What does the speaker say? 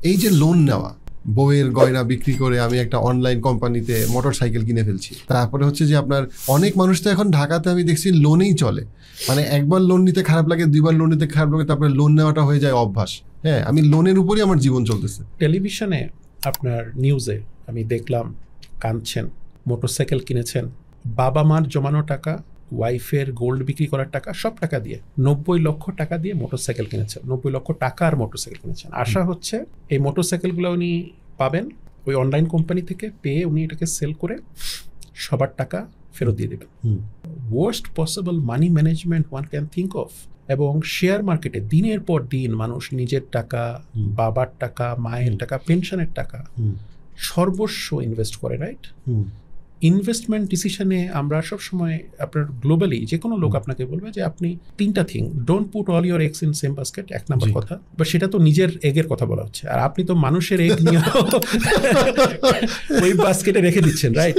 এই যে লোন নেওয়া, বউয়ের গয়না বিক্রি করে আমি একটা অনলাইন কোম্পানিতে মোটরসাইকেল কিনে ফেলছি, তারপরে হচ্ছে যে আপনার অনেক মানুষ তো এখন ঢাকাতে আমি দেখছি লোনেই চলে, মানে একবার লোন নিতে খারাপ লাগে, দুইবার লোন নিতে খারাপ লাগে, তারপরে লোন নেওয়াটা হয়ে যায় অভ্যাস। হ্যাঁ, আমি লোনের উপরই আমার জীবন চলতেছে। টেলিভিশনে আপনার নিউজে আমি দেখলাম কাঁদছেন, মোটরসাইকেল কিনেছেন, বাবা মার জমানো টাকা, ওয়াইফের গোল্ড বিক্রি করার টাকা, সব টাকা দিয়ে 90 লক্ষ টাকা দিয়ে মোটরসাইকেল কিনেছেন, 90 লক্ষ টাকার মোটরসাইকেল কিনেছেন। আশা হচ্ছে এই মোটরসাইকেলগুলো উনি পাবেন ওই অনলাইন কোম্পানি থেকে, পেয়ে উনি এটাকে সেল করে সবার টাকা ফেরত দিয়ে দেবেন। Worst possible money management one can think of. এবং শেয়ার মার্কেটে দিনের পর দিন মানুষ নিজের টাকা, বাবার টাকা, মায়ের টাকা, পেনশনের টাকা সর্বস্ব ইনভেস্ট করে, রাইট? ইনভেস্টমেন্ট ডিসিশনে আমরা সবসময় আপনার গ্লোবালি যে কোনো লোক আপনাকে বলবে যে আপনি 3টা thing, don't put all your eggs in same basket, এক নম্বর কথা। বা সেটা তো নিজের এগের কথা বলা হচ্ছে, আর আপনি তো মানুষের এগ নিয়ে ওই বাস্কেটে রেখে দিচ্ছেন, রাইট?